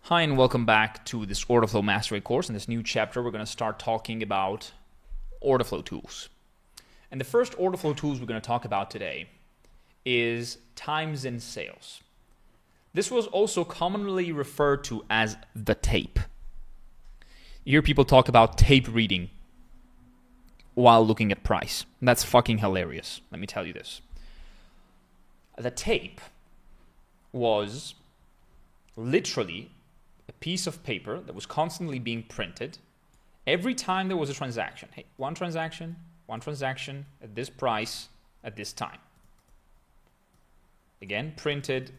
Hi and welcome back to this order flow mastery course. In this new chapter, we're going to start talking about order flow tools. And the first order flow tools we're going to talk about today is times in sales. This was also commonly referred to as the tape. You hear people talk about tape reading while looking at price. And that's fucking hilarious. Let me tell you this. The tape was literally a piece of paper that was constantly being printed every time there was a transaction. Hey, one transaction at this price at this time. Again, printed,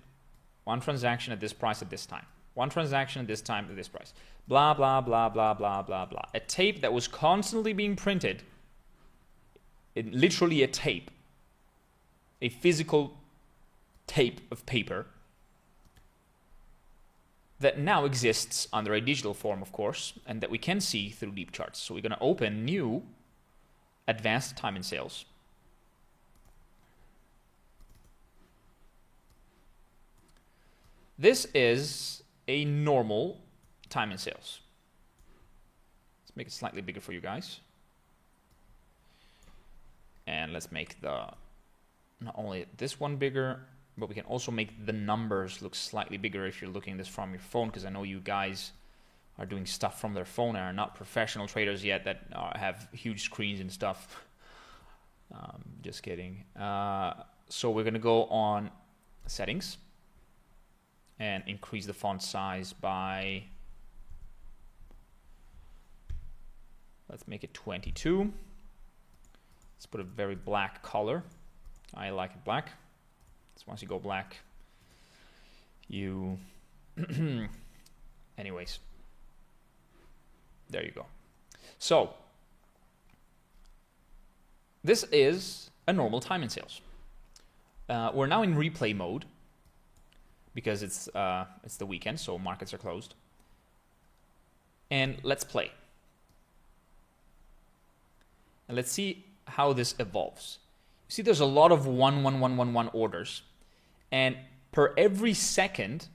one transaction at this price at this time. One transaction at this time at this price. Blah, blah, blah, blah, blah, blah, blah. A tape that was constantly being printed, literally a tape, a physical tape of paper that now exists under a digital form, of course, and that we can see through deep charts. So we're going to open new advanced time in sales. This is a normal time in sales. Let's make it slightly bigger for you guys. And let's make not only this one bigger, but we can also make the numbers look slightly bigger if you're looking at this from your phone, because I know you guys are doing stuff from their phone and are not professional traders yet that have huge screens and stuff. Just kidding. So we're going to go on settings and increase the font size by, let's make it 22. Let's put a very black color. I like it black. So once you go black, anyways, there you go. So this is a normal time in sales. We're now in replay mode because it's the weekend, so markets are closed. And let's play. And let's see how this evolves. You see, there's a lot of 1-1-1-1-1 orders, and per every second,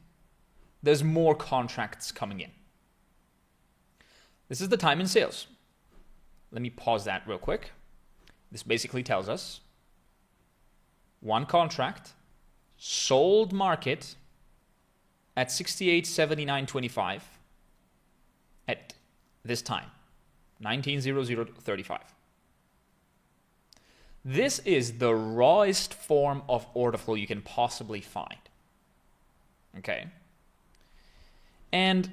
there's more contracts coming in. This is the time in sales. Let me pause that real quick. This basically tells us one contract sold market at 68.7925 at this time, 19:00:35. This is the rawest form of order flow you can possibly find. Okay? And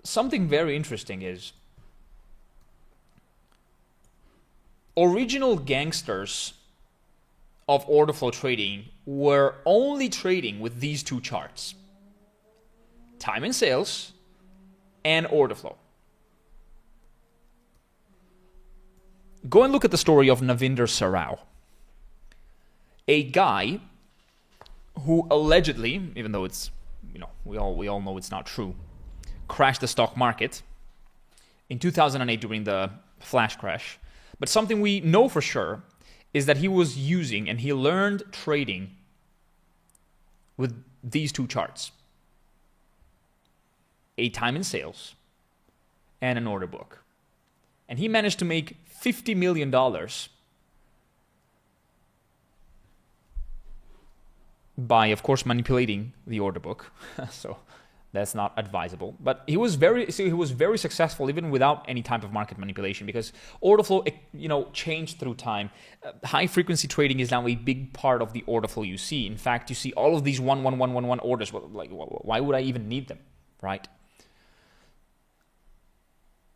something very interesting is original gangsters of order flow trading were only trading with these two charts: time in sales and order flow. Go and look at the story of Navinder Sarao, a guy who allegedly, even though it's, we all know it's not true, crashed the stock market in 2008 during the flash crash. But something we know for sure is that he was using and he learned trading with these two charts: a time in sales and an order book. And he managed to make $50 million by, of course, manipulating the order book. So that's not advisable. But he was very successful even without any type of market manipulation, because order flow, changed through time. High frequency trading is now a big part of the order flow you see. In fact, you see all of these 1-1-1-1-1 orders. Why would I even need them, right?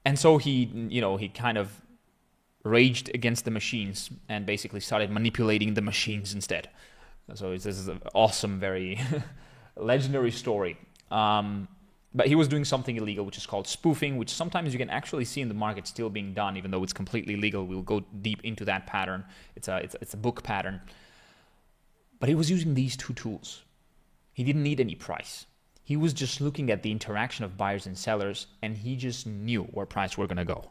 And so he kind of raged against the machines and basically started manipulating the machines instead. So this is an awesome, very legendary story. But he was doing something illegal, which is called spoofing, which sometimes you can actually see in the market still being done, even though it's completely legal. We'll go deep into that pattern. It's a book pattern. But he was using these two tools. He didn't need any price. He was just looking at the interaction of buyers and sellers, and he just knew where price were going to go.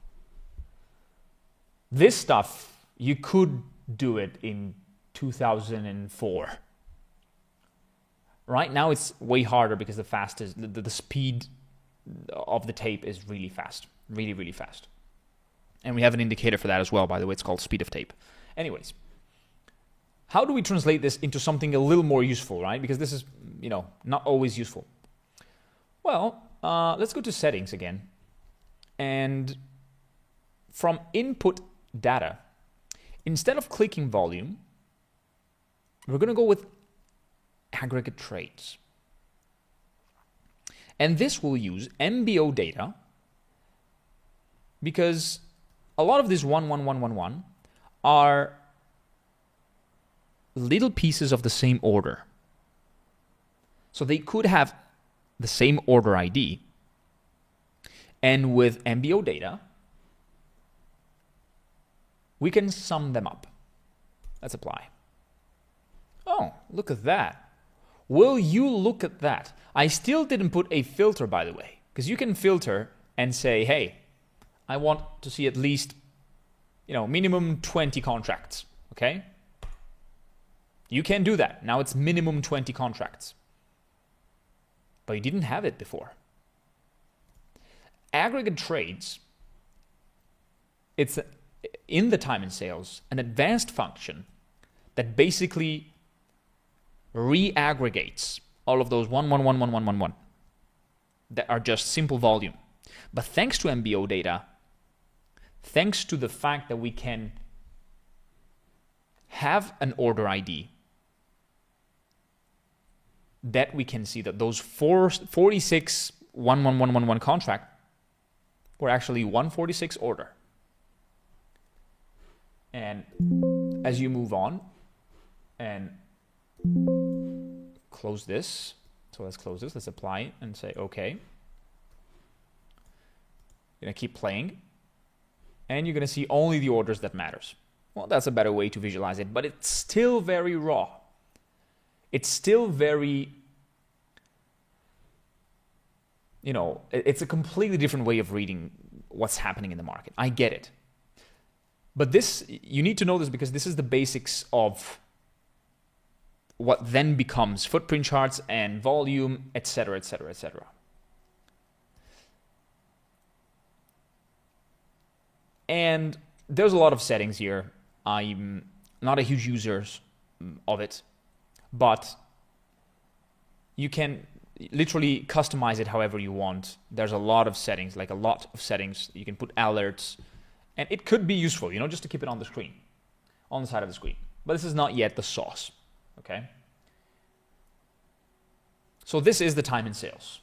This stuff, you could do it in 2004. Right now it's way harder because the speed of the tape is really fast, really, really fast. And we have an indicator for that as well, by the way. It's called speed of tape. Anyways, how do we translate this into something a little more useful, right? Because this is, not always useful. Well, let's go to settings again. And from input data, instead of clicking volume, we're going to go with aggregate trades. And this will use MBO data because a lot of these 11111 are little pieces of the same order. So they could have the same order ID. And with MBO data, we can sum them up. Let's apply. Oh, look at that. Will you look at that? I still didn't put a filter, by the way, because you can filter and say, hey, I want to see at least, minimum 20 contracts, okay? You can do that. Now it's minimum 20 contracts. But you didn't have it before. Aggregate trades, it's in the time and sales, an advanced function that basically re-aggregates all of those 1111111 that are just simple volume. But thanks to MBO data, thanks to the fact that we can have an order ID, that we can see that those 46 11111 contract were actually 146 order. And as you move on and close this, so let's close this, let's apply it and say okay. You're gonna keep playing and you're gonna see only the orders that matters. Well, that's a better way to visualize it, but it's still very raw. It's still very, it's a completely different way of reading what's happening in the market. I get it. But this, you need to know this because this is the basics of what then becomes footprint charts and volume, etc., etc., etc. And there's a lot of settings here. I'm not a huge user of it, but you can literally customize it however you want. There's a lot of settings, like a lot of settings. You can put alerts, and it could be useful, just to keep it on the screen, on the side of the screen. But this is not yet the sauce, okay? So this is the time and sales.